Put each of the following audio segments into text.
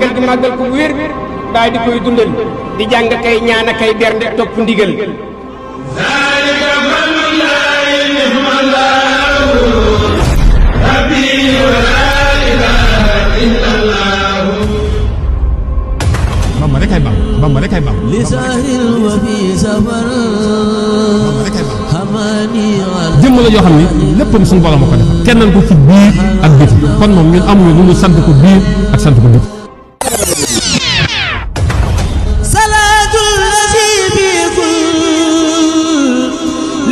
màggal gi màggal ko wér daal di koy dundal di jàng kay ñaan kay bernde topp ndigal Bamba rek ay Bamba Bamba rek ay Bamba li sahil wa fi safar hamani ala jëmm la joo xam ne léppam suñu borom a ko def kennal ko ci biir ak biti kon moom ñun amuñu lu ñu sant ko biir ak sant ko biti salatul lazi fi kul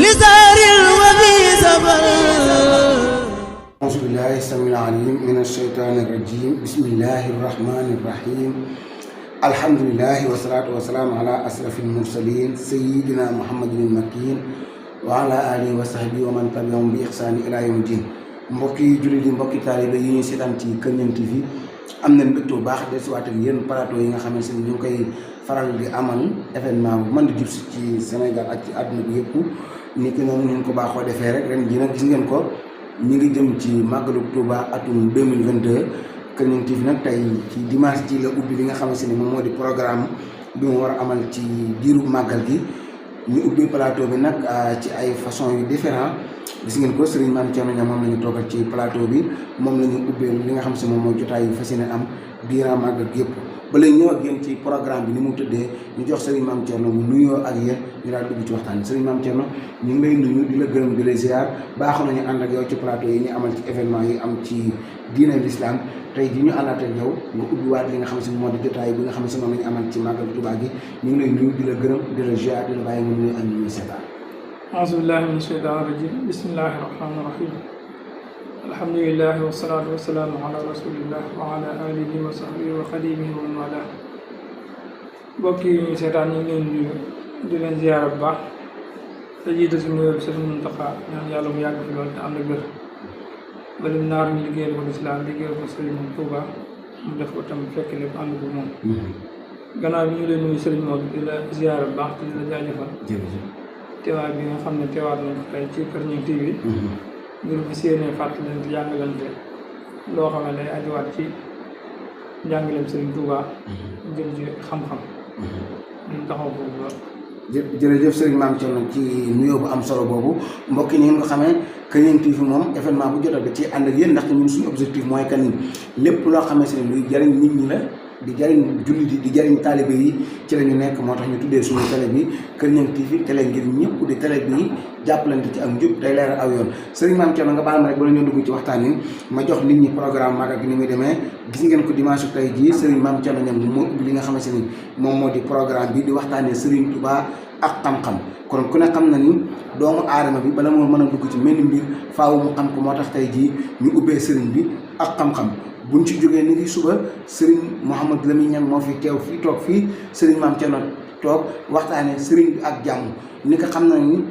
li sahil wa fi safar أعوذ بالله السميع العليم من الشيطان الرجيم بسم الله الرحمن الرحيم الحمد لله والصلاة والسلام على أشرف المرسلين سيدنا محمد المكين وعلى آله وصحبه ومن تبعهم بإحسان إلى يوم الدين mbokki jullit yi mbokki taalibe yi ñuy seetaan ci Kër Niang TV am nañ mbégte bu baax desuwaat ak yéen plateau yi nga xamante ni ñu ngi koy faral di amal événement bu mën di jub si ci Sénégal ak ci àdduna bi yëpp ni ki noonu ñu ko baaxoo defee rek ren jii nag gis ngeen ko ñu ngi jëm ci màggalu Touba atum 2022 Kër Niang TV nag tey ci dimanche ji la ubbi li nga xamante ni moom moo di programme bi mu war a amal ci diiru màggal gi ñu ubbi plateau bi nag ci ay façon yu différent gis ngeen ko Serigne Mame Thierno Niang moom la ñu toogal ci plateau bi moom la ñu ubbee li nga xam si moom mooy jotaay yu fas yéene am diiraa màggal gi yëpp ba léegi ñëw ak yéen ci programme bi ni mu tëddee ñu jox Serigne Mame Thierno mu nuyoo ak yéen ñu daal dugg ci waxtaan bi Serigne Mame Thierno ñu ngi lay nuyu di la gërëm di la ziar baaxoon nañu ànd ak yow ci plateau yi ñu amal ci événement yi am ci diine l'islam tey ji ñu àndaat ak yow nga ubbiwaat li nga xam si moo di jotaay bi nga xam si moom la ñu amal ci màggal Touba gi ñu ngi lay nuyu di la gërëm di la ziar di la bàyyi nga nuyu ak ñu ñuy seetaan. أعوذ بالله من الشيطان الرجيم بسم الله الرحمن الرحيم الحمد لله والصلاة والسلام على رسول الله وعلى آله وصحبه وخديمه ومن والاه mbokk yi ñuy seetaan ñu ngi leen nuyu di leen ziyaara bu baax te jiite si nuyoo bi Sëriñ Muntaxa ñaan yàlla mu yàgg fi lool te ànd ak wér ba lim naar ñu liggéeyal ko lislaam liggéeyal ko Sëriñ Tuuba mu def ko tamit fekk lépp ànd ko moom gannaaw bi ñu leen nuyu Sëriñ Moodu di la ziyaara bu baax te di la jaajëfal teewaay bi nga xam ne teewaat nañ ko tey ci Kër Niang TV ngir fi séenee fàttalante jàngalante loo xam ne day ajuwaat ci njàngaleem Serigne Touba jëm ci xam-xam ñu taxaw boobu lool jërëjëf Serigne Mame Thierno ci nuyoo bu am solo boobu mbokk yi ni nga xamee Kër Niang TV moom événement bu jot da ci ànd ak yéen ndaxte ñun suñu objectif mooy que ni lépp loo xamee si ne luy jariñ nit ñi la di jariñ jullit yi di jariñ taalibe yi ci la ñu nekk moo tax ñu tuddee suñu télé bi Kër Niang TV télé ngir ñëpp di télé bi jàppalante ci ak njub day leeral aw yoon Serigne Mame Thierno nga baal ma rek ba la ñoo dugg ci waxtaan yi ma jox nit ñi programme magal gi ni muy demee gis ngeen ko dimanche tey jii Serigne Mame Thierno Niang moo ubbi li nga xamante ni moom moo di programme bi di waxtaanee Serigne Touba ak xam-xam kon ku ne xam na ni doomu aadama bi bala moo mën a dugg ci mel ni mbir faaw mu xam ko moo tax tey jii ñu ubbee Serigne bi ak xam-xam buñ ci jógee ni ngi suba Serigne Mouhamadou Lamine Niang moo fi teew fii toog fii Serigne Mame Thierno toog waxtaanee Serigne bi ak jàmm ni ko xam na ni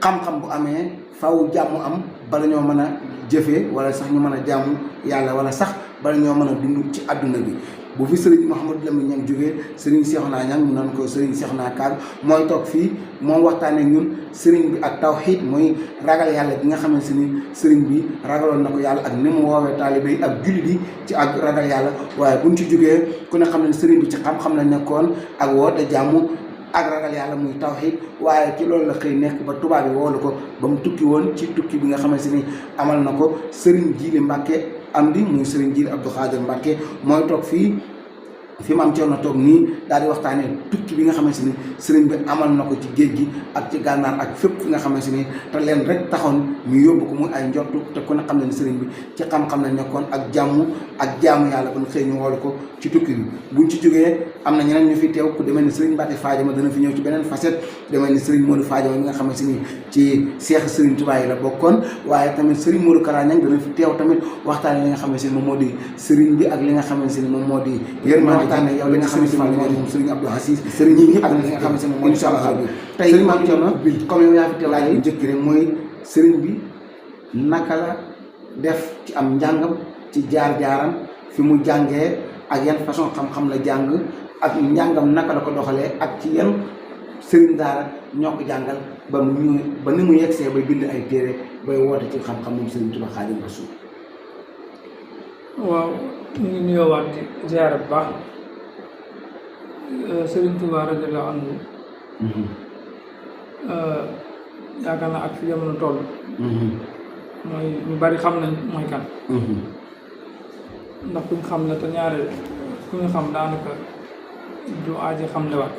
xam-xam bu amee faw jàmm am bala ñoo mën a jëfee wala sax ñu mën a jàmm yàlla wala sax bala ñoo mën a dund ci àdduna bi bu fi Serigne Mouhamadou Lamine Niang jógee Serigne Cheikhouna Niang mu naan ko Serigne Cheikhouna Kaag mooy toog fii moom waxtaanee ñun Serigne bi ak tawxiid mooy ragal yàlla bi nga xamante ni Serigne bi ragaloon na ko yàlla ak ni mu woowee taalibe yi ak jullit yi ci ak ragal yàlla waaye buñ ci jógee ku ne xam ne Serigne bi ci xam-xam la nekkoon ak woote jàmm ak ragal yàlla muy tawxiid waaye ci loolu la xëy nekk ba tubaab bi woolu ko ba mu tukki woon ci tukki bi nga xamante ni amal na ko Serigne Djily Mbacke am di muy Serigne Djily Abdou Khadir Mbacke mooy toog fii fi Mame Thierno toog nii daal di waxtaanee tukki bi nga xamante ni Serigne bi amal na ko ci géej gi ak ci gànnaar ak fépp fi nga xamante ni te leen rek taxoon ñu yóbbu ko muy ay njortu te ku ne xam ne Serigne bi ci xam-xam la nekkoon ak jàmm ak jaamu yàlla ba xëy ñu woolu ko ci tukki bi buñ ci jógee am na ñeneen ñu fi teew ku demee ni Serigne Mbacke Fadiama dana fi ñëw ci beneen facette demee ni Serigne Modou Fadiama mi nga xamante ni ci Seex Serigne Touba yi la bokkoon waaye tamit Serigne Modou Kara Niang dana fi teew tamit waxtaanee li nga xamante ni moom moo di Serigne bi ak li nga xamante ni moom moo di waxtaanee yow li nga xamante ni moom Serigne Abdou Aziz Serigne ñi ñëpp ak li nga xamante ni moom mooy incha allah bi tey Serigne Mame Thierno comme yow yaa fi teew laaj bu njëkk rek mooy Serigne bi naka la def ci am njàngam ci jaar-jaaram fi mu jàngee ak yan façon xam-xam la jàng ak njàngam naka la ko doxalee ak ci yan Serigne daara ñoo ko jàngal ba ni mu yegsee bay bind ay téere bay woote ci xam-xam moom Serigne Touba Xaadimu Rasuul waaw ñu ngi nuyoowaat di ziyaara bu baax Sëriñ Tuubaa radiyallaahu anhu yaakaar naa ak fi jamono toll mooy ñu bari xam nañ mooy kan ndax kuñ xam la te ñaare ku ñu xam daanaka du aaji xam le waat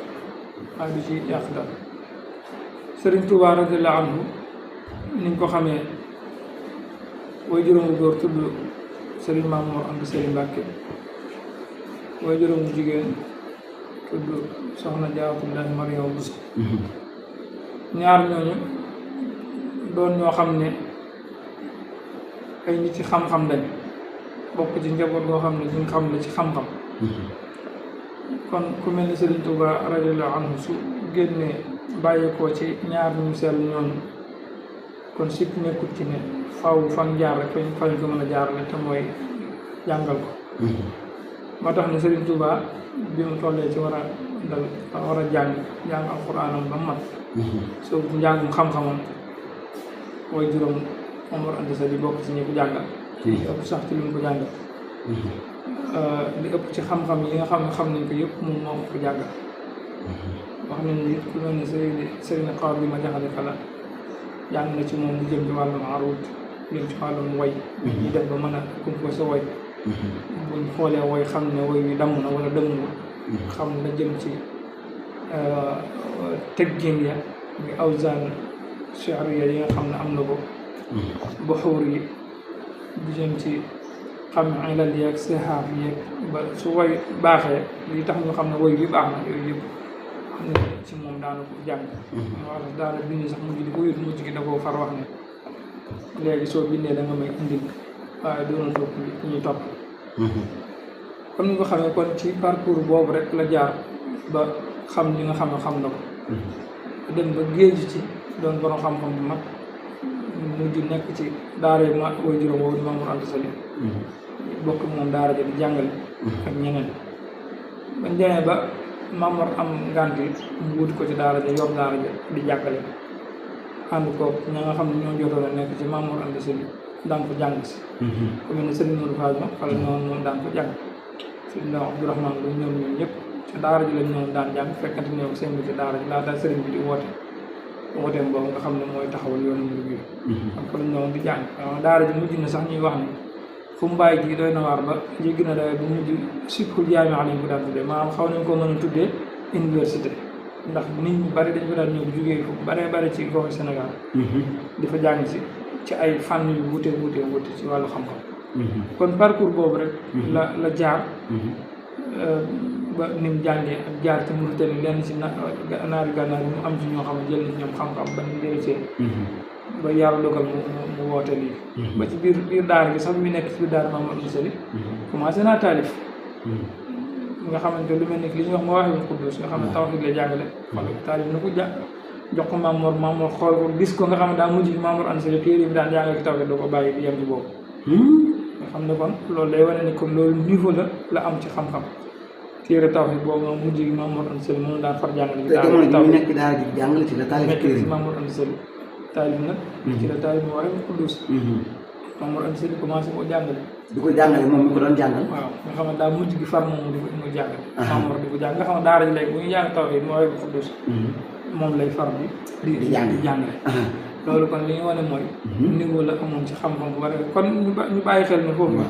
waaye du ci yàq dara Sëriñ Tuubaa radiyallaahu anhu niñ ko xamee way juróomu góor tudd Sëriñ Maam Mor Anta Sali Mbàkke way juróomu jigéen tudd Soxna Jaaratullaahi Mariama Buso ñaar ñooñu doon ñoo xam ne ay nit ci xam-xam lañ bokk ci njaboot goo xam ne duñ xam la ci xam-xam kon ku mel ni Sëriñ Tuubaa radiyallaahu anhu su génnee bàyyeekoo ci ñaar ñu sell ñooñu kon sikk nekkut ci ne faw fan jaar rek fañ ko mën a jaarale te mooy jàngal ko moo tax ne Sëriñ Tuubaa bi mu tollee ci war a jàng alxuraanam ba mat soo njàngum xam-xamam mooy juróom Mor Anta Sali bokk ci ñi ko jàngal li ëpp sax ci li mu ko jàngal li ëpp ci xam-xam yi nga xam ne xam nañ ko yëpp moom moo ko jàngal wax nañ ni ku mel ne Sëriñ Xaar bi ma jaxale kala jàng na ci moom lu jëm ci wàllum aruud jëm ci wàllum woy ñu def ba mën a composé woy buñ xoolee woy xam ne woy wi damm na wala dëmmul xam na jëm ci teggin ya muy awzaan shi'riya yi nga xam ne am na ko buxuur yi bu jëm ci xam ilal yeeg sixaaf yeeg ba su woy baaxee li tax ñu xam ne woy bi baax na yooyu yëpp xam ne ci moom daana ko jàng wax daana bind sax mujj di ko yóbbu mujj gi da koo far wax ne léegi soo bindee da nga may indil waaye doona topp ku ñuy topp comme ni nga xamee kon ci parcours boobu rek la jaar ba xam li nga xam ne xam na ko dem ba géej ci doon borom xam-xam bu mag mujj nekk ci daara yi ma way juróom boobu di Maam Mor Anta Sali bokk moom daara ja di jàngale ak ñeneen bañ demee ba Maam Mor am ngànt yi mu wuti ko ci daara ja yor daara ja di jàngale ànd ko ña nga xam ne ñoo jotoon a nekk ci Maam Mor Anta Sali daan ko jàng si ku mel ne Sëriñ Modou Fall ma xale ñoom moom daan ko jàng Sëriñ Abdourahmane lu ñoom ñoom ñëpp ci daara ji lañ ñoom daan jàng fekkante ñoom seen bi ci daara ji laa daal sëriñ bi di wooteem boobu nga xam ne mooy taxawal yoonu mbir bi am ko lañ ñoom di jàng waaw daara ji mujj na sax ñuy wax ne fu mbaay ji doy na waar ba jéggi na dawe bu mujj sikkul jaami lañ ko daan tuddee maanaam xaw nañ koo mën a tuddee université ndax nit ñu bari dañ ko daan ñëw jugee fu baree bari ci goxi Sénégal di fa jàng si ci ay fànn yu wuute ci wàllu xam-xam kon parcours boobu rek la jaar ba ni mu jàngee ak jaar ci Mauritanie lenn ci naari gànnaar yi mu am ci ñoo xam ne jël nañ ñoom xam-xam ba ñu dellusee ba yàlla dogal mu woote lii ba ci biir daara gi sax mi nekk ci biir daara Maam Mor Anta Sali commencé naa taalif nga xamante lu mel ni li ñuy wax Mawaahibul Quddus nga xam ne tawhiid la jàngale wala taalif na ko jox ko Maam Mor xool ko gis ko nga xam ne daa mujj Maam Mor Anta Sali téere bi daan jàngale ci tawhiid doo ko bàyyi di yem ci boobu nga xam ne kon loolu day wane ni comme loolu niveau la am ci xam-xam téere tawhiid boobu moom mujj gi Maam Mor Anta Sali moom daan far jàngale ci jamono ji nekk daara ji jàngale ci la taalif téere ci Maam Mor Anta Sali taalif nag ci la taalif Mawaahibul Quddus Maam Mor Anta Sali commencé koo jàngale di ko jàngale moom mi ko doon jàngal waaw nga xam ne daa mujj gi far moom di ko jàngale Maam Mor di ko jàng nga xam ne daara ji léegi bu ñu jàng tawhiid Mawaahibul Quddus moom lay far di jàngale loolu kon li ñu wane mooy niveau la amoon ci xam-xam bu bari kon ñu bàyyi xel ne foofu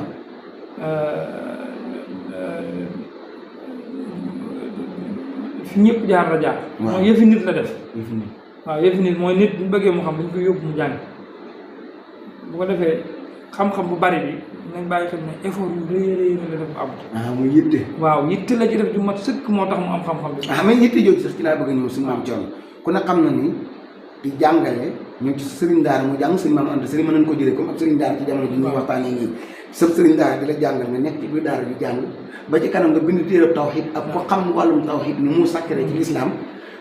fi ñëpp jaar la jaar mooy yëfi nit la def waaw yëfi nit mooy nit bu bëggee mu xam dañ koy yóbbu mu jàng bu ko defee xam-xam bu bari bi nañ bàyyi xel ne effort yu rëy la def bu am muy yitte waaw yitte la ci def ju mat sëkk moo tax mu am xam-xam bi mais yitte jooju sax ci laa bëgg a ñëw suñu maam Thierno ku ne xam na ni di jàngale ñu ci sëriñ daara mu jàng sëriñ Maam Anta Sali mën nañ ko jëlee comme ak sëriñ daara ci jamono ji ñuy waxtaanee nii sëb sëriñ daara di la jàngal nga nekk ci biir daara di jàng ba ci kanam nga bind téere tawhiid ak ko xam wàllum tawhiid ni mu sàkkare ci lislaam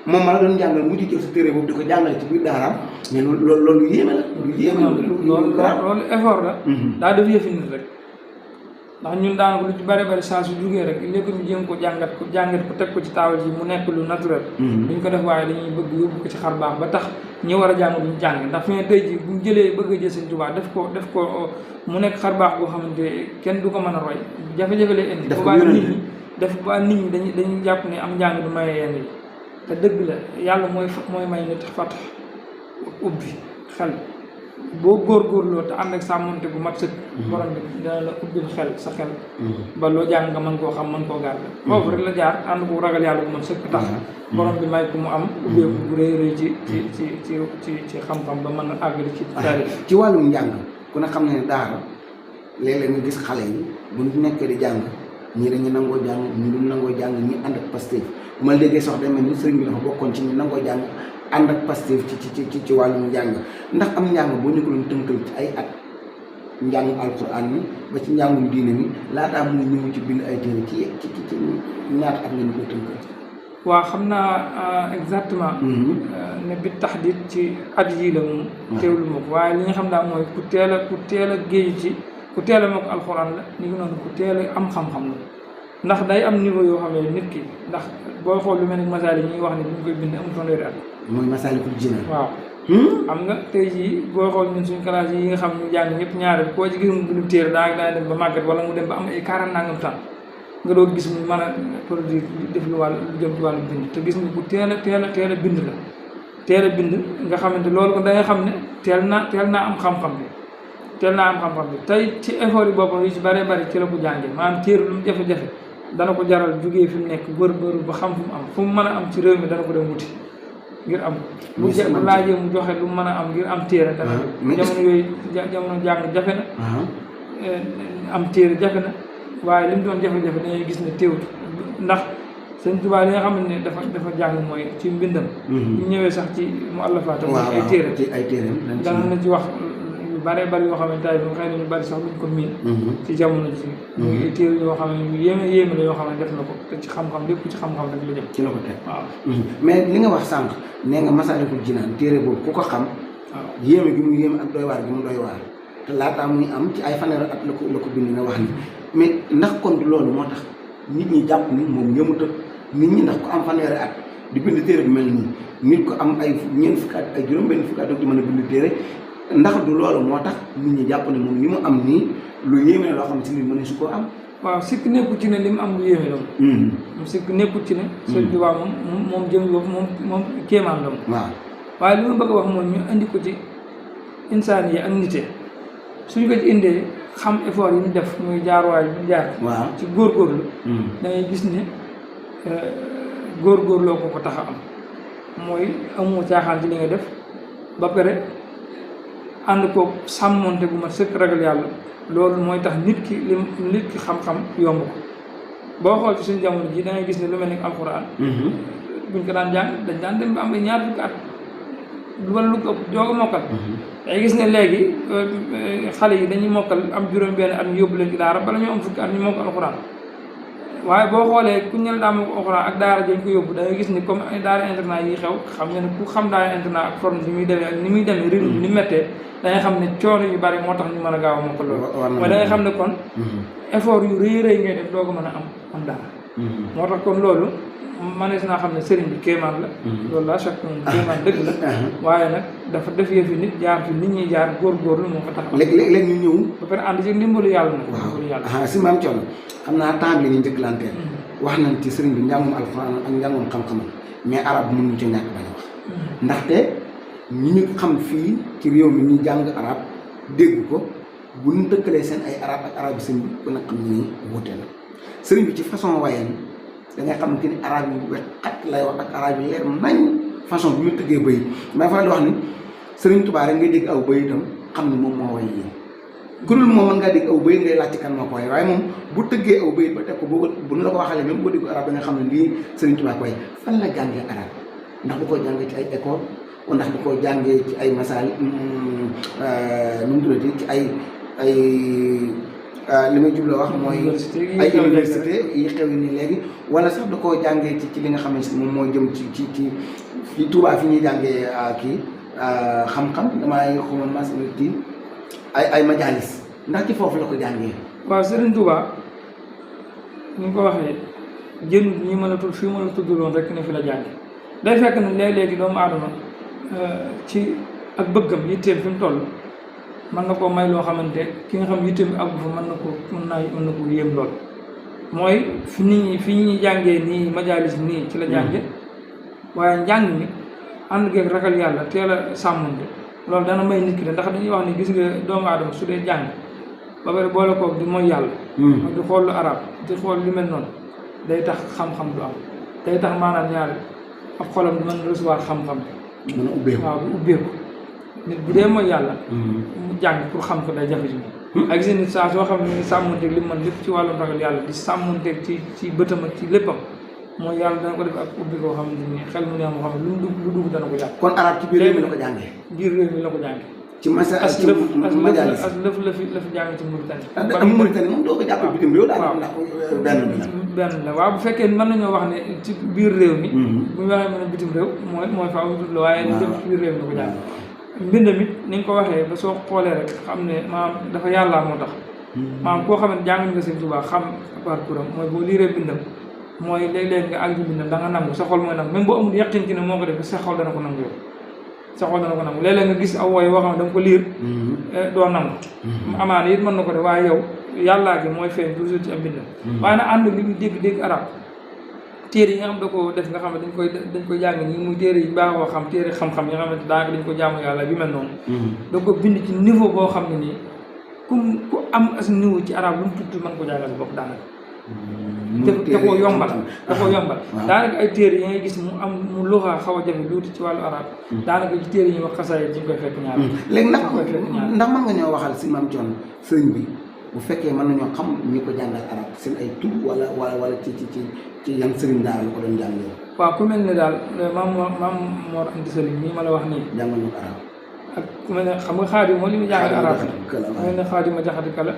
moom ma la doon jàngal mu ci jël sa téere boobu di ko jàngale ci biir daaraam mais loolu yéeme la lu yéeme loolu effort la daa def yëfi nit rek ndax ñun daanaka lu ci bari saa su jugee rek léegi ñu jéem ko jàngat ko teg ko ci taawal ji mu nekk lu naturel duñ ko def waaye dañuy bëgg yóbbu ko ci xar baax ba tax ñi war a jàng duñ jàng ndax fi ne tey ji buñ jëlee bëgg a jël Sëñ Tuubaa def ko mu nekk xar baax boo xamante kenn du ko mën a roy jafe-jafe lay indi boobaa nit ñi dañuy jàpp ne am njàng du maye yenn yi te dëgg la yàlla mooy may nit fatax ubbi xel boo góorgóorloo te ànd ak sàmmonte bu mat sëkk borom bi dana la ubbil xel sa xel ba loo jàng nga mën koo xam mën koo garder foofu rek la jaar ànd ko ragal yàlla bu mat sëkk tax borom bi may ko mu am ubbeeku bu rëy rëy ci xam-xam ba mën a àggali ci taarix ci wàllum njàng ku ne xam ne daara léeg-léeg nga gis xale yi bu ñu nekkee di jàng ñii dañuy nangoo jàng ñii duñ nangoo jàng ñii ànd ak Pastef bu ma déggee sax day mel ni sëriñ bi dafa bokkoon ci ñi nangoo jàng ànd ak Pastef ci wàllum njàng ndax am njàng boo ñu ko doon tënkal ci ay at njàngum alquran mi ba ci njàngum diine mi laataa muy ñëw ci bind ay téere ci ñaata at nga ñu koy tënkal. waaw xam naa exactement ne bi taxdit ci at yii la moom teewlu ma ko waaye li nga xam daal mooy ku teel a géej ci ku teel a mook alxuraan la ni ngi noonu ku teel a am xam-xam la ndax day am niveau yoo xam ne nit ki ndax boo xool lu mel ni masaali ñuy wax ne bu ñu koy bind amul fanweeri at mooy Masaalikul Jinaan waaw am nga tey jii boo xool ñun suñu classe yi nga xam ñu jàng ñëpp ñaari koo ci gis mu bindu téere daa dem ba màggat wala mu dem ba am ay 40 nangam temps nga doo gis mu mën a produire def lu jëm ci wàllu bind te gis nga ku teel a bind la teel a bind nga xamante loolu ko da nga xam ne teel naa am xam-xam bi tey ci effort yi boppam yi ci bëree bëri ci la ko jàngee maanaam téere lu mu jafe-jafe dana ko jaral jógee fi mu nekk bër ba xam fu mu mën a am ci réew mi dana ko dem wuti ngir am bu laajee mu joxe lu mu mën a am ngir am téere dana jamono yooyu jamono jàng jafe na am téere jafe na waaye li mu doon jafe-jafe dañuy gis ne teewut ndax Sëñ Tuubaa li nga xam ne dafa jàng mooy ci mbindam ñu ñëwee sax ci mu àllafaatam ay téere dana na ci wax yu bare bari yoo xam ne tay bi xëy na ñu bari sax luñ ko miin ci jamono ji muy ay téere yoo xam ne yu yéeme la yoo xam ne def na ko te ci xam-xam lépp ci xam-xam rek la jëm ci la ko teg waaw mais li nga wax sànq nee nga Masaalikul Jinaan téere boobu ku ko xam waaw yéeme gi mu yéeme ak doy waar gi mu doy waar te laataa muy am ci ay fanweeri at la ko bind nga wax ni mais ndax kon loolu moo tax nit ñi jàpp ni moom yëmut ak nit ñi ndax ku am fanweeri at di bind téere bu mel nii nit ko am ay ñeent fukki at ay juróom-benn fukki at di mën a bind téere ndax du loolu moo tax nit ñi jàpp ne moom li mu am nii lu yéeme loo xam ne si nit mën su koo am. waaw sikk nekkul ci ne li mu am lu yéeme loolu. moom sikk nekkul ci ne. Sëñ Tuubaa moom jëm boobu moom kéemaan la moom. waaw waaye li ma bëgg a wax mooy ñu indi ko ci insaan yi ak nite suñu ko ci indee xam effort yi ñu def muy jaarwaay ñu jaar. waaw ci góorgóorlu. da ngay gis ne góorgóorloo ko tax a am mooy amoo caaxaan ci li nga def ba pare ànd ko sàmmonte bu ma sëkk ragal yàlla loolu mooy tax nit ki xam-xam yomb ko boo xool ci suñu jamono ji da ngay gis ne lu mel ni alxuraan. buñ ko daan jàng dañ daan dem ba am ay ñaar fukki at wala lu ko ëpp doo ko mokkal. day gis ne léegi xale yi dañuy mokkal am juróom-benn at ñu yóbbu leen ci daara bala ñu am fukki at ñu mokkal alxuraan waaye boo xoolee ku ñel daa mokkal alxuraan ak daara dañ ko yóbbu da ngay gis ni comme ay daara internat yi xew xam nga ne ku xam daara internat ak forme ni muy demee ak ni muy demee rythme bi ni méttee da ngay xam ne coono yu bari moo tax ñu mën a gaaw a mokkal loolu mooy da ngay xam ne kon effort yu rëy rëy ngay def doo ko mën a am daara moo tax kon loolu manees naa xam ne sëriñ bi kéemaan la loolu laa chaque moom kéemaan dëgg la waaye nag dafa def yëfi nit jaar fi nit ñi jaar góorgóorlu moo ko tax léeg-léeg ñu ñëw ba pare ànd ci ndimbalu yàlla nag ndimbalu yàlla waaw si maam Thierno xam naa temps bi la ñuy njëkkalante wax nañ ci sëriñ bi njàngum alxuraan ak njàngum xam-xamam mais arab mënuñu ci ñàkk bañ a wax ndaxte ñi ñu xam fii ci réew mi ñu jàng arab dégg ko bu ñu dëkkalee seen ay arab ak arab yi sëriñ bi ku nag xam ne ni wute na sëriñ bi ci façon wayen da ngay xam ne arab yi wet xat lay wax ak arab yi leer nañ façon bi mu tëggee bëy may faral di wax ni Sëriñ Tuubaa rek ngay dégg aw bëy itam xam ne moom moo way yi gudul moom mën ngaa dégg aw bëy ngay laajte kan moo ko way waaye moom bu tëggee aw bëy ba teg ko boo bu nu la ko waxalee même boo déggu arab da nga xam ne lii Sëriñ Tuubaa ko way fan la jàngee arab ndax du ko jàngee ci ay école ndax du ko jàngee ci ay masaal nu mu tuddati ci ay li may jubloo wax mooy ay université yi xew yi nii léegi wala sax da koo jàngee ci li nga xam ne moom moo jëm ci Touba fi ñuy jàngee kii xam-xam damay xuma mas kii ay majalis ndax ci foofu la ko jàngee. waaw Serigne Touba ni nga ko waxee jën ñi mën a tudd fii mën a tudd loon rek ne fi la jànge day fekk ne léeg-léegi doomu aadama ci ak bëggam yitteem fi mu toll mën na koo may loo xamante ki nga xam yitteem bi àggu fa mën na ko yéem lool mooy fi ñuy jàngee nii majaalis nii ci la jànge waaye njàng mi ànd geeg ragal yàlla teel a sàmmante loolu dana may nit ki de ndax dañuy wax ni gis nga doomu aadama su dee jàng ba pare boole koog di mooy yàlla di xool lu arab di xool li mel noonu day tax xam-xam du am day tax maanaam ñaari ab xolam di mën recevoir xam-xam mën a ubbeeku waaw bu ubbeeku nit bu dee mooy yàlla mu jàng pour xam ko day jafe ci moom ak gis nit saa soo xam ne ni sàmmanteeg li mën lépp ci wàllum ragal yàlla di sàmmanteeg ci bëtam ak ci léppam mooy yàlla dana ko def ak ubbi koo xamante ni xel mu ne moo xam ne lu dugg dana ko jàpp kon arab ci biir réew mi la ko jàngee biir réew mi la ko jàngee ci masa as ci lëf majalis la fi jàng ci Mauritanie am Mauritanie moom doo ko jàpp bitim réew daal ndax benn la waaw bu fekkee mën nañoo wax ne ci biir réew mi bu ñu waxee mën a bitim réew mooy faaw ñu tudd la waaye ñu dem ci biir réew mi la ko jàng mbind mi ni nga ko waxee ba soo xoolee rek xam ne maanaam dafa yàllaa moo tax maanaam koo xam ne jàng nga Sëñ Tuubaa xam parcours am mooy boo liiree bindam mooy léeg-léeg nga àgg bindam da nga nangu sa xol mooy nangu même boo amul yaqin ci ne moo ko def sa xol dana ko nangu yow sa xol dana ko nangu léeg-léeg nga gis aw wooy woo xam ne da nga ko liir doo nangu amaana it mën na ko def waaye yow yàllaa gi mooy feeñ toujours ci am bindam waaye nag ànd li ñu dégg arab téere yi nga xam da ko def nga xam ne dañ koy jàng nii muy téere yi baaxoo xam téere xam-xam yi nga xamante daanaka dañ ko jaamu yàlla bi mel noonu da ko bind ci niveau boo xam ne nii ku am as niveau ci arab lu mu tudd mën ko jàngal bopp daanaka te koo yombal daanaka ay téere yi ngay gis mu luxa xaw a jafe luuti ci wàllu arab daanaka ci téere yi ñuy wax xasaay ci ñu koy fekk ñaar léegi ndax mën nga ñoo waxal si Maam Thione sëriñ bi bu fekkee mën nañoo xam ñi ko jàngal arab seen ay tur wala ci yan sëriñ daara la ko doon jàngee waaw ku mel ne daal maam Mor Anta Sali mii ma la wax nii jàngal ñu ko arab ak ku mel ne xam nga xaadim moo li mu jàngal arab ku mel ne xaadima jaxati kala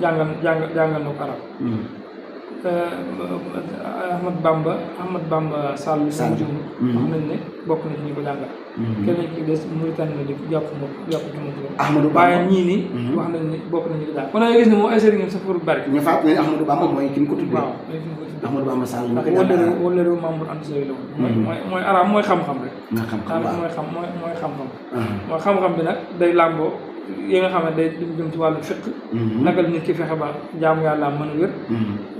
jàngal na ko arab Ahmad Bamba Sall moom jum wax nañ ne bokk na ci ñu ko jàngal keneen ki des Mauritanie la di jàpp ci moom Ahmadou Bamba waaye ñii nii wax nañ ne bokk na ñu ko jàng kon nag gis ne moom ay sëriñam sa pour bari ñu faat ne Ahmadou Bamba mooy ki mu ko tuddee waaw mooy ki mu ko tuddee Ahmadou Bamba Sall ndax wala réew Mamour Anta Sali la woon mooy arab mooy xam-xam rek mooy xam-xam mooy xam-xam bi nag day làmboo yi nga xam ne day jëm ci wàllu fiq naka la nit ki fexe ba jaamu yàlla mën a wér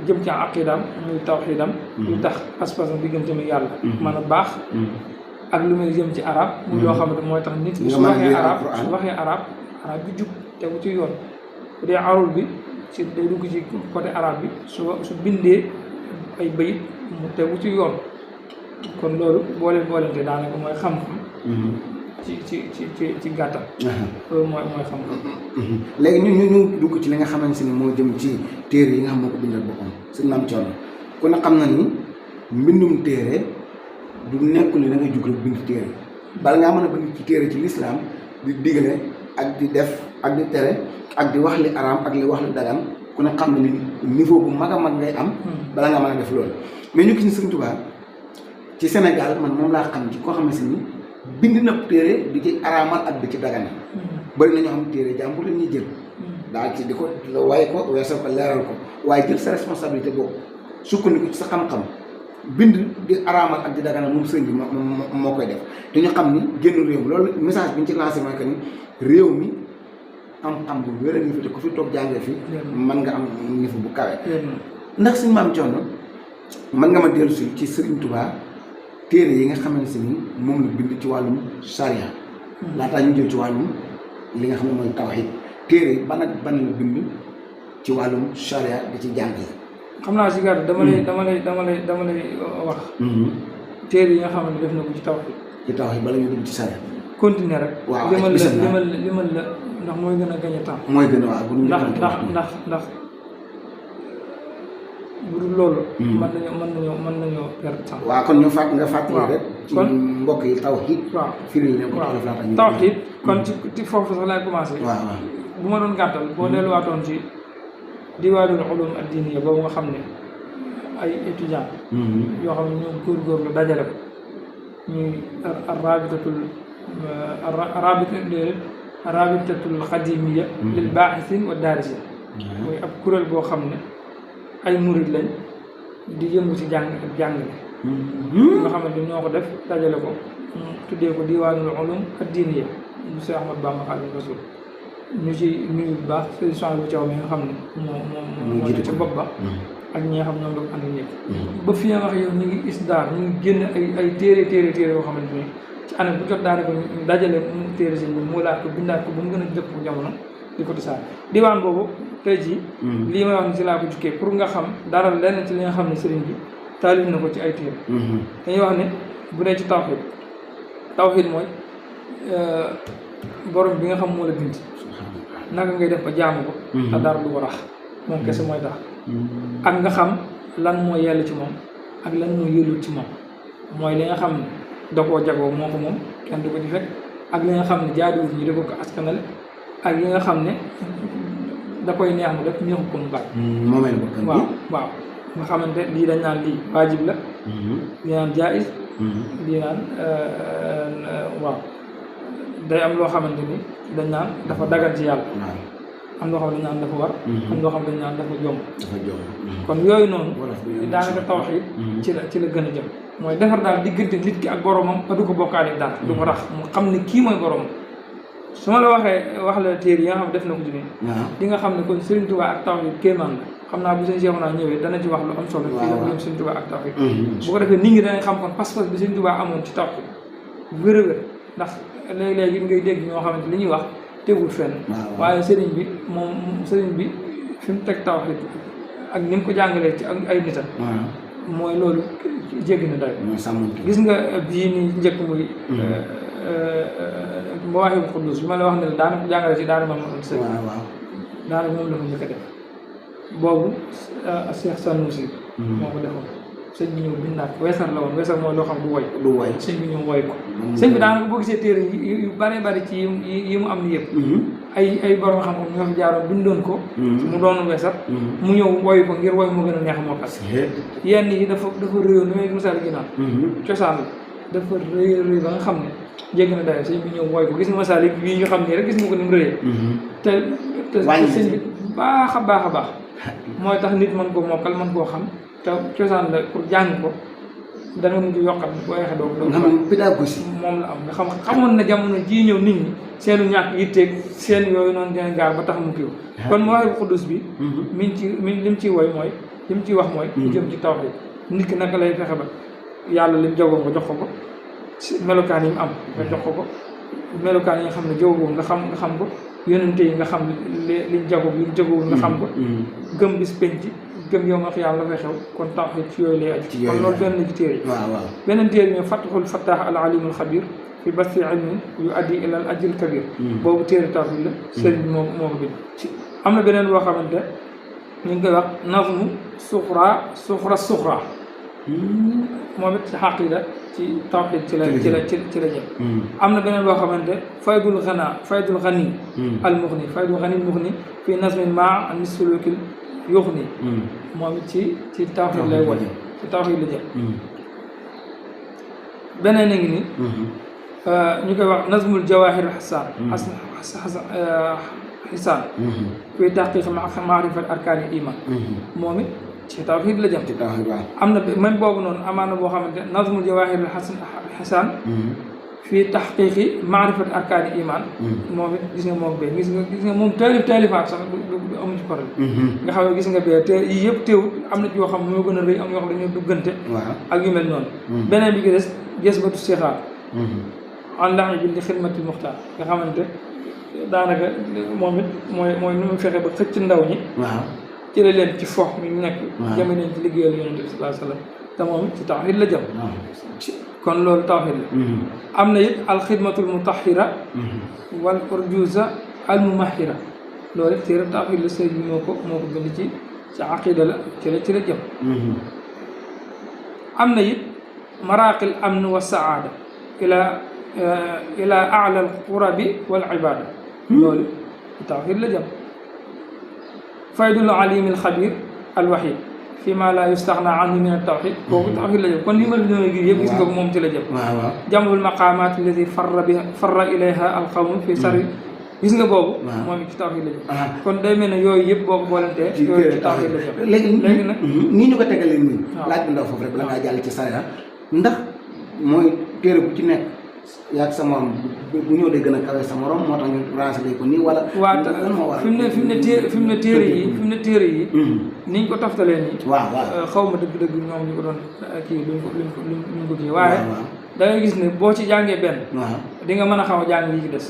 jëm ci aqidaam muy tawxiidam lu tax pas-pasam diggante mi yàlla mën a baax ak lu muy jëm ci arab muy loo xamante mooy tax nit ki su waxee arab bi jub tegu ci yoon bu dee arul bi ci day dugg ci côté arab bi su bindee ay bayit mu tegu ci yoon kon loolu boolente daanaka mooy xam-xam ci gàttal loolu mooy xam-xam léegi ñu dugg ci li nga xamante ni moo jëm ci téere yi nga xam moo ko bindal boppam sëñ Maam Thione ku ne xam na ni mbindum téere du nekkul ni da ngay jug rek bind téere bala ngaa mën a bind ci téere ci lislaam di digle ak di def ak di tere ak di wax li araam ak li wax li dagan ku ne xam na ni niveau bu mag a mag ngay am bala nga mën a def loolu mais ñu gis ni Sëñ Tuubaa ci Sénégal man moom laa xam ci koo xamante ni bind na téere di ci araamal ak di ci dagana bëri na ñoo xam téere jàmbur la ñuy jël daal ci di ko waaye ko weesal ko leeral ko waaye jël sa responsabilité boobu sukkandiku ci sa xam-xam bind di araamal ak di dagana moom sëñ bi moo koy def te ñu xam ni génn réew mi loolu message bi ñu ci lancé mooy que ni réew mi am bu wér a ngi fi te ku fi toog jàngee fi mën nga am niveau bu kawe ndax Sëñ Maam Thione mën nga ma dellu si ci Sëriñ Tuubaa téere yi nga xamante ni moom la bind ci wàllum charia laataa ñu jël ci wàllum li nga xam ne mooy tawhid téere ban ak ban la bind ci wàllum charia di ci jàng yi xam naa si gàtt dama lay wax téere yi nga xam ne def na ko ci tawhid bala ñu dugg ci charia continuer rek waaw limal la ndax mooy gën a gañ a temps mooy gën a waaw bu ñu ndax bu dul loolu mën nañoo perdre temps waaw kon ñu nga fàttali rek ci mbokk yi tawhid waaw firil leen ko laata ñu tawhid kon ci foofu sax laay commencé waaw bu ma doon gàttal boo delluwaatoon ci diwaanul ulum ad-diniya boobu nga xam ne ay étudiants yoo xam ne ñoo góorgóorlu dajale ko ñuy rabitatul xadimiya lil baaxisin wa daarisin mooy ab kuréel boo xam ne ay murid lañ di yëngu ci jàng ak jàngale nga xamante ñoo ko def dajale ko tuddee ko diwaanul ulum ad-diiniyya bu Seex Ahmadu Bamba Xaadimu Rasuul ñu ci nuyu bu baax sëriñ Souhaïbou Thiaw mi nga xam ne moo ne ci bopp ba ak ñi nga xam ñoom la ko ànd ñëpp ba fi nga wax yow ñu ngi isdaar ñu ngi génn ay téere yoo xamante ni ci année bu jot daanaka ñu dajale mu téere sëñ bi mu laat ko bindaat ko ba mu gën a dëpp jamono di ko tasaare diwaan boobu tey jii lii may wax ni ci laa ko jukkee pour nga xam dara lenn ci li nga xam ne sëriñ bi taalif na ko ci ay téere dañuy wax ne bu dee ci tawxiid mooy borom bi nga xam moo la bind naka ngay def ba jaamu ko te dara du ko rax moom kese mooy tax ak nga xam lan moo yell ci moom ak lan moo yellut ci moom mooy li nga xam ne da koo jagoo moo ko moom kenn du ko ci fekk ak li nga xam ne jaaduwul ñi da ko askanale ak yi nga xam ne da koy neex mu def neexu ko mu bàyyi waaw nga xamante lii dañ naan lii waajib la lii naan jaayis lii naan waaw day am loo xamante ni dañ naan dafa dagal ci yàlla am loo xam ne dañ naan dafa war am loo xam ne dañ naan dafa jomb kon yooyu noonu daanaka tawxiid ci la gën a jëm mooy defar daal diggante nit ki ak boromam ba du ko bokkaale dara du ko rax mu xam ne kii mooy boromam su ma la waxee wax la téere yi nga xam ne def na ko ci nii di nga xam ne kon Serigne Touba ak tawxiid kéemaan la xam naa bu seen Cheikh naa ñëwee dana ci wax lu am solo ci ñoom Serigne Touba ak tawxiid bu ko defee nit ñi danañ xam kon pas-pas bi Serigne Touba amoon ci tawxiid wér a wér ndax léeg-léegi ngay dégg ñoo xamante li ñuy wax tegul fenn waaye sëriñ bi fi mu teg tawxiid ak ni mu ko jàngalee ci ak ay nitam mooy loolu jéggi na day gis nga bii ni njëkk muy Mawaahibul Quddus bi ma la wax ne la daanaka jàngale ci daara Maam Mor Sëriñ daanaka moom la ko njëkk a def boobu Cheikh Sanusi moo ko defoon sëñ bi ñëw bindaat weesar la woon weesar mooy loo xam du woy sëñ bi ñëw woy ko sëñ bi daanaka boo gisee téere yu bare bari ci yi mu am ni yëpp ay borom xam-xam ñoo fi jaaroon bindoon ko mu doon weesar mu ñëw woy ko ngir woy mu gën a neex moo tax yenn yi dafa réyoon ni may misaal ginnaaw cosaan la dafa rëy ba nga xam ne jégg na dayo sëñ bi ñëw woy ko gis nga misaal yi ñu xam nii rek gis nga ko ni mu rëyee te sëñ bi baax a baax mooy tax nit mën koo mokkal mën koo xam te cosaan la pour jàng ko da nga mujj yokkal boo yeexee doo pédagogie moom la am nga xamoon na jamono jii ñëw nit ñi seenu ñàkk yitteeg seen yooyu noonu dina gaar ba tax mu kiiw kon Mawaahibul Quddus bi li mu ciy woy mooy li mu ciy wax mooy lu jëm ci tawhiid nit ki naka lay fexe ba yàlla lim jagoo nga jox ko melokaan yi mu am nga jox ko melokaan yi nga xam ne jagoo nga xam ko yonente yi nga xam liñ jagoo liñ jagoo nga xam ko gëm bis penc gëm yow ma yàlla la fay xew kon tawhiid ci yooyu lay aju kon loolu benn ci téere yi beneen téere yi Fathul Fattah al alimul xabir fi basti ilmin yu addi ila al ajril kabir boobu téere tawhiid la sëriñ bi moo ko bind am na beneen boo xamante ñu ngi koy wax nazmu suxra moom it ci xaqiida ci tawhiid ci la jëm am na beneen boo xamante faydul xani al muxni faydul xani muxni fi nazmin ma an sulukil yuxni moom it ci tawhiid lay wone ci tawhiid la jëm beneen a ngi ni ñu koy wax nazmul jawahir xisaan fi taxqiq maarifat arkaani iman moom it ci tawhiid la jëm am na même boobu noonu amaana boo xamante nazmul jawahir xisaan fii taxqiqi maarifat arkaani iman moom it gis nga moom bee gis nga moom taalifaat sax du amu ci problème nga xam ne gis nga bee te yii yëpp teewut am na ci yoo xam moo gën a rëy am yoo xam dañoo duggante ak yu mel noonu beneen bi gi des Jazbatu Sixaar an lax bi li xidmati muxtaar nga xamante daanaka moom it mooy nu mu fexe ba xëcc ndaw ñi ci la leen ci fox mi nekk jëme leen ci liggéeyal Yonent bi sallallahu alayhi wa sallam te moom it ci tawhiid la jëm kon loolu tawhiid la am na it alxidmatul mutahhira wal urjuza al mumahhira loolu it téere tawhiid la sëriñ bi moo ko bind ci aqida la ci la jëm am na it maraqil amn wa saada ila a'la al qurabi wal ibada loolu ci tawhiid la jëm faydul alim al xabir al wahid fi ma la yustaxna anhu min al tawxiid kooku tawxiid la jëm kon li ma doon gi yëpp gis nga ko moom ci la jëm jamul maqaamaat allati farra ilayha al qawm fi sari gis nga boobu moom ci tawxiid la jëm kon day mel ne yooyu yëpp boo ko boolantee yooyu ci tawxiid la jëm léegi nag nii ñu ko tegalee nii laaj bu ndaw foofu rek bala ngaa jàll ci sariya ndax mooy téere bu ci nekk yaag sa morom bu ñëw day gën a kawe sa morom moo tax ñu raasale ko nii wala. waaw fi mu ne téere yi niñ ko toftalee nii. waaw xaw ma dëgg-dëgg ñoom ñu ko doon kii luñ ko kii waaye. da ngay gis ne boo ci jàngee benn. di nga mën a xaw a jàng yi ci des.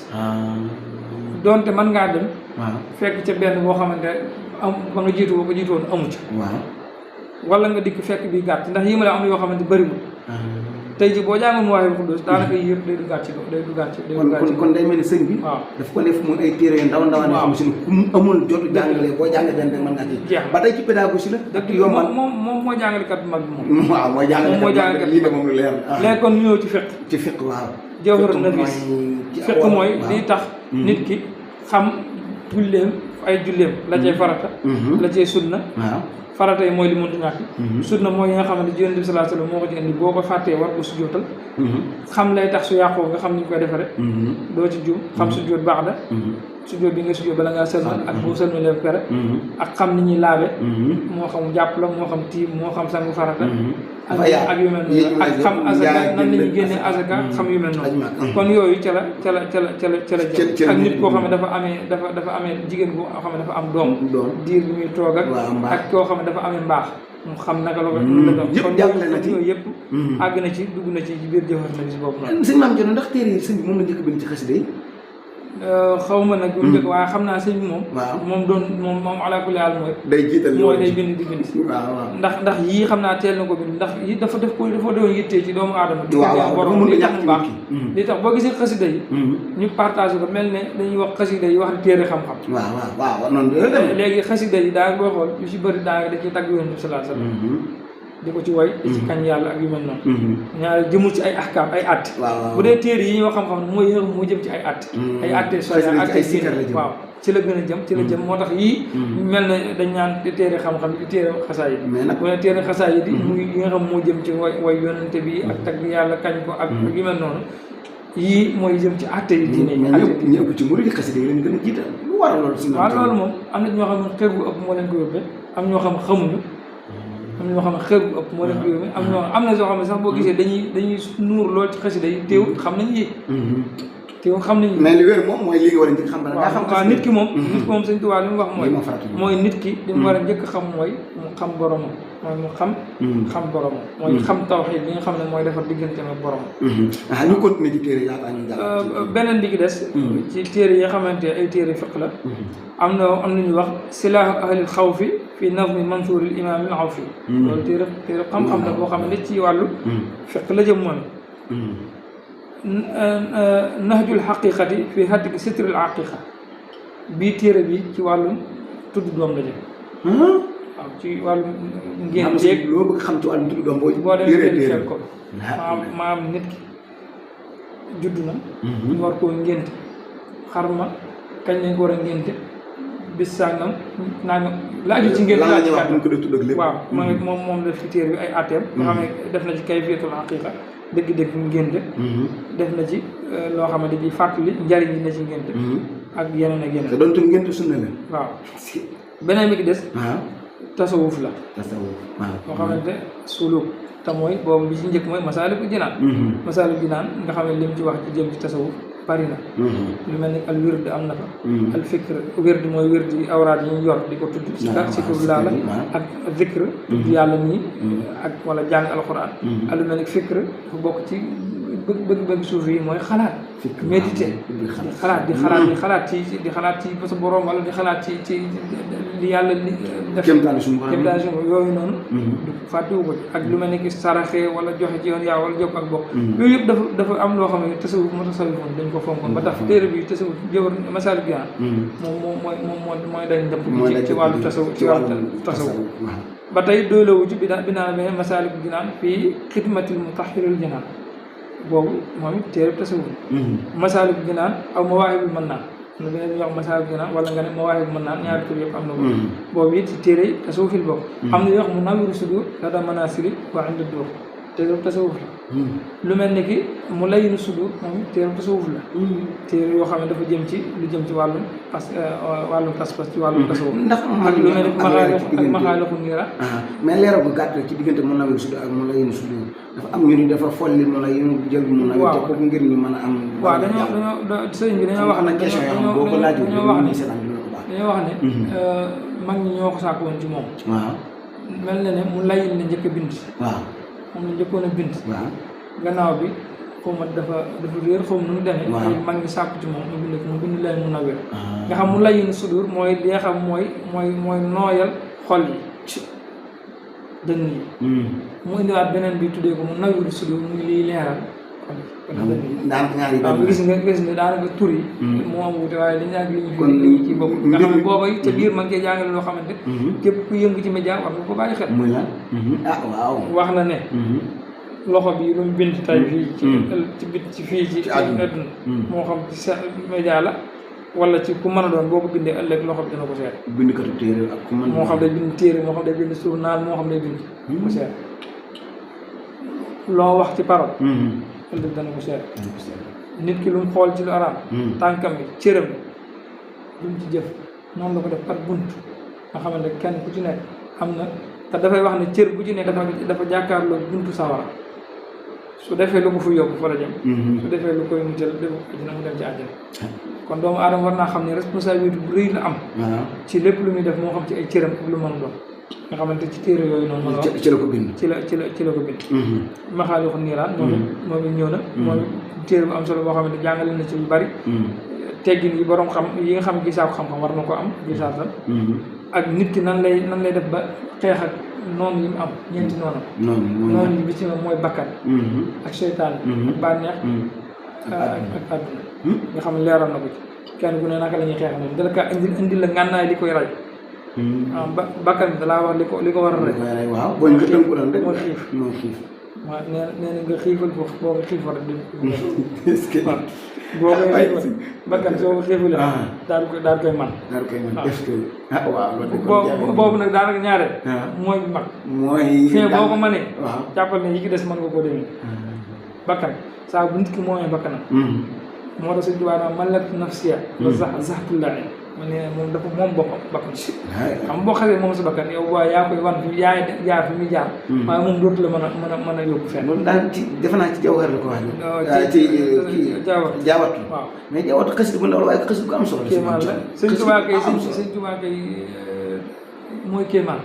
donte mën ngaa dem. fekk ca benn boo xamante am ba nga jiitu boo ko jiitu woon amu ca. wala nga dikk fekk bi gàtt ndax yi ma la am yoo xamante bëriwul. tey ji boo jàngoon mu waxee Xuddoos daanaka yii yëpp day duggaat ci kon day mel ni sëñ bi. waaw daf ko def muy ay téere yu ndaw ndawaan yoo xam si ne ku mu amul jotu jàngale boo jàngee benn rek mën ngaa ci. ba tey ci pédagogie la. dëgg yombal moom mooy jàngalekat bu mag bi moom. waaw mooy jàngalekat lii de moom lu leer. léegi kon ñëw ci fiq. ci fiq waaw. Jawhar Nafis fiq mooy liy tax nit ki xam julleem ay julleem la cay farata. la cay sunna. farata yi mooy li mënut a ñàkk. sunna mooy yi nga xamante ne Yonent bi sallallahu alayhi wasallam moo ko ci indi boo ko fàttee war ko sujjóotal. xam lay tax su yàqoo nga xam ni ñu koy defaree. doo ci juum xam sujjóot baax da. sujjóot bi nga sujjóot bala ngaa sëlmal ak boo sëlmalee ba pare. ak xam ni ñuy laabe. moo xam jàpp la moo xam tiim moo xam sangu farata. ak yu mel noonu ak xam azaka nan la ñuy génnee azaka xam yu mel noonu. kon yooyu ca la jëm ak nit koo xam ne dafa amee jigéen boo xam ne dafa am doom. diir bi muy toog ak koo xam ne dafa amee mbaax. mu xam naka la ko kon yooyu yëpp àgg na ci dugg na ci biir Jawhar Nafis boobu noonu. sëñ Maam Cerno ndax téere yi sëñ bi moom la njëkk bind ci xasida yi. xaw ma nag bu njëkk waaye xam naa sëñ bi moom ala kulli haal mooy day jiital mooy day bind di bind waaw ndax yii xam naa teel na ko bind ndax yi dafa doon yittee ci doomu aadama borom li tax mu baax li tax boo gisee xasida yi ñu partagé ko mel ne dañuy wax xasida yi wax téere xam-xam waaw noonu léegi xasida yi daa booy xool yu si bëri daa da ciy tagg Yonent bi sallallahu alayhi wasallam di ko ci way di ci kañ yàlla ak yu mel noonu ñaari jëmul ci ay ahkaam ay att bu dee téere yi ñoo xam-xam ne mooy moo jëm ci ay att ay atte soya atte diine waaw ci la gën a jëm moo tax yii mel na dañ naan téere xam-xam di téere xasaay yi bu ne téere xasaay yi di muy yi nga xam moo jëm ci way yonente bi ak tagg yàlla kañ ko ak yu mel noonu yii mooy jëm ci atte yi diine yi ñu ëpp ci murid xasida yi lañ gën a jiital lu waral loolu si waaw loolu moom am na ñoo xam ne xeer bu ëpp moo leen ko yóbbee am ñoo xam ne xamuñu am na ñoo xam ne xeer bu ëpp moo leen ko yóbbee am na soo xam ne sax boo gisee dañuy nuur lool ci xasida yi teewut xam nañ yi teewut xam nañ mais li wér moom mooy li nga war a njëkk xam waaw nit ki moom Sëñ Tuubaa li mu wax mooy nit ki li mu war a njëkk xam mooy mu xam boromam mooy mu xam boromam mooy xam tawhiid li nga xam ne mooy defar diggante ak boromam ñu continuer ci téere yi laataa ñu jàll beneen bi ki des ci téere yi nga xamante ay téere fiq la am na ñuy wax silaahu ahlil xawfi fi nazmi mansuuril imaam al awfi loolu téere xam-xam la boo xam ne ci wàllu fiq la jëm moom nahjul xaqiqati fi haddi sitril aqiqa bii téere bi ci wàllum tudd doom la jëm waaw ci wàllum ngeen jéeg loo bëgg xam ci wàllum tudd doom boo demee fekk ko maam nit ki judd na ñu war koo ngénte xar ma kañ lañ ko war a ngénte bis sàngam nangam la aju ci ngénte laa ci waaw moom def ci téere bi ay atteem nga xam ne def na ci kayfiyatul aqiqa dëgg-dëgg ngénte def na ci loo xamante bi fàttali njariñ yi na ci ngénte ak yeneen ak yeneen te doon tam ngénte sunna la waaw beneen bi ki des tasawuf la waaw moo xamante suluk te mooy boobu bi ci njëkk mooy Masaalikul Jinaan Masaalikul Jinaan nga xam ne lim ci wax ci jëm ci tasawuf bari na lu mel ni al wird am na fa al fikr wird mooy wird yi awraat yi ñu yor di ko tudd sikru laa la ak zikr tudd yàlla nii ak wala jàng alxuraan ak lu mel ni fikr dafa bokk ci bëgg suuf yi mooy xalaat méditer di xalaat ci sa borom wala di xalaat ci li yàlla li def kéemtaan yooyu noonu du fàttewu ko ak lu mel ni ki saraxe wala joxe ci yoon yaa wala jokk ak bokk yooyu yëpp dafa am loo xam ne tasawuf moo tasawifoon dañ ko fonkoon ba tax téere bi tasawuf Jawhar Masaalikul Jinaan mooy dañ dëpp ci wàllu tasawuf ba tey doyloowu ci binaa beneen Masaalikul Jinaan fii xidmatil mutahhiril jinaan boobu moom it téere tasawuf Masaalikul Jinaan aw Mawaahibul Mannaan am na beneen ñu wax Masaalikul Jinaan wala nga ne Mawaahibul Mannaan ñaari tur yëpp am na ko boobu it ci téere tasawufil boobu am na yoo xam Munawwirus Suduur la da manaasili wa inda duur téere tasawuf la lu mel ni ki mu layinu sudur moom téere tasawuf la téere yoo xam ne dafa jëm ci lu jëm ci wàllum wàllum pas-pas ci wàllum tasawuf ndax ak lu mel ni maxaaliqu niira mais leeral bu gàtt ci diggante mu nawir sudur ak mu layinu sudur dafa am ñu ni dafa folli mu layinu jël mu nawir te kooku ngir ñu mën a am waaw dañoo sëriñ bi dañoo wax ne question yoo xam boo ko laajee dañoo wax ne mag ñi ñoo ko sàkk woon ci moom waaw mel na ne mu layin la njëkk a bind waaw moom la njëkkoon a bind waaw gannaaw bi xaw ma dafa réer xaw ma nu mu demee waaw ay mag ñi sàkku ci moom mu bind leen mu nawir nga xam mu layin sudur mooy li nga xam mooy nooyal xol yi dënn yi mu indiwaat beneen bi tuddee ko mu nawir sudur muy liy leeral xol yi daanaka ñaari waaw gis nga daanaka tur yi moo am wute waaye dañu ak li ñu fi li ci bopp nga xam ne booba ca biir ma ngi cee jàngale loo xamante képp ku yëngu ci média war nga ko bàyyi xel muy lan waaw wax na ne loxo bi lu mu bind tay fii ci bit ci fii ci àdduna moo xam ci sa média la wala ci ku mën a doon boo ko bindee ëllëg loxo bi dina ko seet bindkatu téere ak ku mën moo xam day bind téere moo xam day bind journal moo xam day bind ko seet loo wax ci parole ëllëg dana ko seet nit ki lu mu xool ci lu araam tànkam bi cëram lu mu ci jëf noonu la ko def par bunt nga xamante kenn ku ci nekk am na te dafay wax ne cër bu ci nekk dafa jàkkaarloo buntu sawara su defee lu ko fu yóbbu fa la jëm su defee lu koy muccal dina mu dem ci àjjana kon doomu aadama war naa xam ne responsabilité bu rëy la am ci lépp lu muy def moo xam ci ay cëram ak lu mën a doon nga xamante ci téere yooyu noonu ci la ko bind ci la ko bind maxaaliqu niiraan moom it ñëw na moom téere bu am solo boo xamante jàngale na ci lu bari teggin yi borom xam yi nga xam gisaako xam-xam war na ko am gisaatal ak nit ki nan lay def ba xeex ak noonu yi mu am ñeenti noonu yi bi ci mooy bakkan ak seytaan ak bànneex ak àdduna nga xam ne leeral na ko ci kenn ku ne naka la ñuy xeex moom dala kaa indil la ngànnaay li koy rey bakkan bi dalaa wax li ko war a rey waaw boo nga tënku doon rek mooy xiif waaw nee na nga xiifal foofu boo ko xiifal rek di boo koy bakkan soo ko xiifalee daal koy man est-ce que waaw boobu nag daanaka ñaare mooy mag fee boo ko mënee waaw jàppal ne yi ki des mën nga koo demee bakkan saa bu nit ki moomee bakkanam moo tax suñ tubaab man la nafsiya la zaxtullahi ma ne moom dafa moom boppam bakkan xam boo xasee moom sa bakkan yow waa yaa koy wan fi yaay jaar fi muy jaar waaye moom dootu la mën a yóbbu fenn loolu daal ci defe naa ci jawhar la ko wax ci jaawatu waaw mais jaawatu xasit bu ndaw la waaye xasit bu am solo kéemaan la sëñ Tuubaa kay mooy kéemaan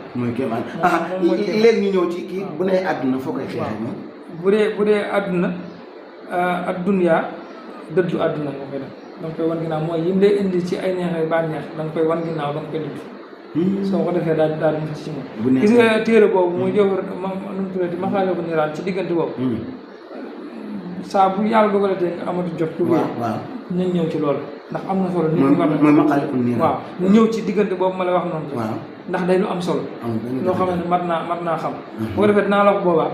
léegi ñu ñëw ci kii bu nee àdduna foo koy xeexee moom bu dee àdduna ak dunyaa dëddu àdduna moo koy def da nga koy wan ginnaaw mooy yim lay indi ci ay neex ay bànneex da nga koy wan ginnaaw da nga koy dëdd soo ko defee daal mucc ci moom gis nga téere boobu muy jëwër nu mu tuddati maxaaliqu niiraan ci diggante boobu saa bu yàlla dogalatee nga amatu jot lu waaw nañ ñëw ci loolu ndax am na solo nit ñi war na mooy maxaaliqu niiraan waaw ñu ñëw ci diggante boobu ma la wax noonu waaw ndax day lu am solo loo xam ne mat naa xam boo ko defee dinaa la wax boobaa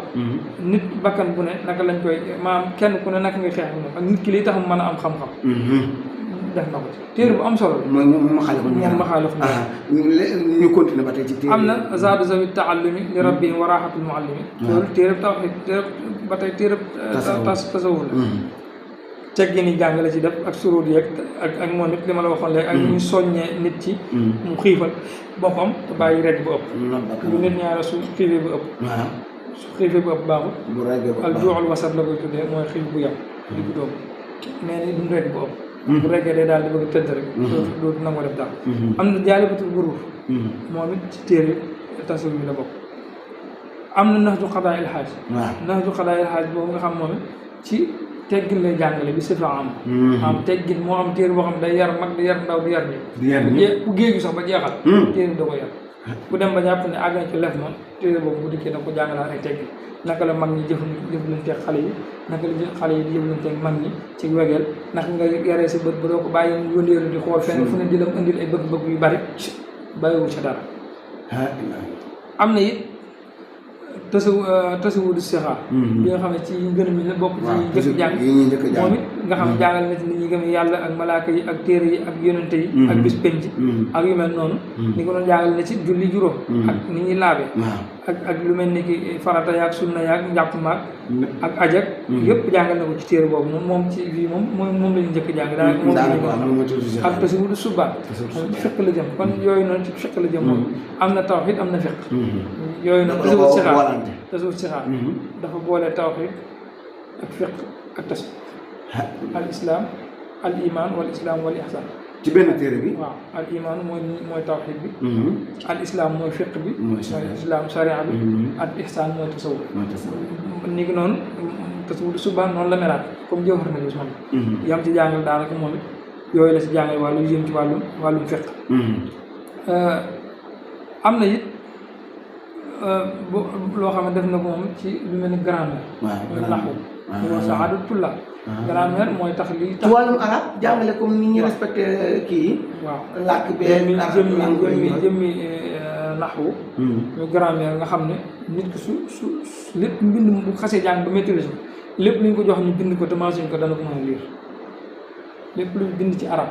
nit bakkan bu ne naka lañ koy maanaam kenn ku ne naka ngay xeex moom ak nit ki liy tax mu mën a am xam-xam def na ko ci téere bu am solo mooy maxaaliqu niiraan ñu continuer ba tey ci téere am na zaadu zawi taallumi li rabbihim wa raaxatul muallimi loolu téere tawxiid téere ba tey téere tasawuf la teggin yi jàng la ci def ak suróot yeeg ak moom nit li ma la waxoon léegi ak ñu soññee nit ci mu xiifal boppam te bàyyi rek bu ëpp lu nit ñaare su xiifee bu ëpp su xiifee bu ëpp baaxul al juuxul wasat la koy tuddee mooy xiif bu yem di bu doom mais ni duñ rek bu ëpp bu rekkee day daal di bëgg tëdd rek dootu nangoo def dara am na jaalibatul buruur moom it ci téere tasawuf yi la bokk am na nax ju xadaa il xaaj nax ju xadaa il xaaj boobu nga xam moom it ci teggin lay jàngale bi sifa am teggin moo am téere boo xam day yar mag di yar ndaw di yar ni ku géeju sax ba jeexal téere da ko yar ku dem ba jàpp ne àgg na ci lef moom téere boobu bu dikkee da ko jàngalaat ay teggin naka la mag ñi jëflanteeg xale yi naka la xale yi di jëflanteeg mag ñi ci wegeel naka nga yaree sa bët ba doo ko bàyyi mu yóndeelu di xool fenn fu ne di la indil ay bëgg-bëgg yu bari bàyyiwul sa dara am na it tasawudu sixaar bi nga xam ne ci ngën mi la bokk ci njëkk jàng moom it nga xam jàngal na ci nit ñi gëm yàlla ak malaaka yi ak téere yi ak yonente yi ak bis penc ak yu mel noonu ni ko doon jàngal na ci julli juróom ak ni ñuy laabe ak lu mel ni ki farata yaag sunna yaag njàpp maag ak ajak yëpp jàngal na ko ci téere boobu moom ci fii moom la ñu njëkk jàng daanaka moom ak te si wudu subbaat fiq la jëm kon yooyu noonu ci fiq la jëm moom am na tawhid am na fiq yooyu noonu tasawuf sixaar dafa boole tawhid ak fiq ak tasawuf al islam al iman wal islam wal ihsan ci benn téere bi waaw al iman mooy tawhid bi al islam mooy fiq bi mooy islam sharia bi al ihsan mooy tasawuf ni ki noonu tasawuf subaan noonu la melaat comme jawhar na gis moom yam ci jàngal daanaka moom it yooyu la si jàngal wàllu jëm ci wàllum fiq am na it loo xam ne def na ko moom ci lu mel ni grammaire naxwu wa saadu tulla grammaire mooy tax li tax ci wàllum arab jàngale comme ni ñuy respecté kii waaw làkk bee jëmmi naxwu ñu grammaire nga xam ne nit ki su lépp mbind bu xasee jàng ba maîtrise lépp lu ñu ko jox ñu bind ko te machine ko dana ko mën a lire lépp lu ñu bind ci arab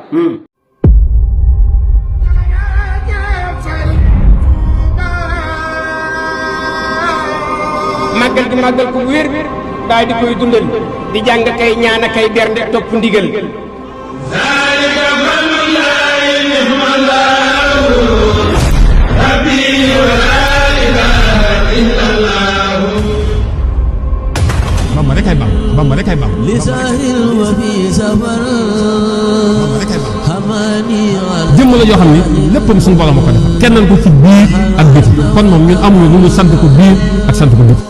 màggal gi màggal ko wér daal di koy dundal di jàng kay ñaan kay bernde topp ndigal Bamba rek ay Bamba rek ay Bamba li sahil wa fi safar hamani jëmm la yoo xam ne léppam suñu borom a ko defal kennal ko ci biir ak biti kon moom ñun amuñu lu ñu sant ko biir ak sant ko biti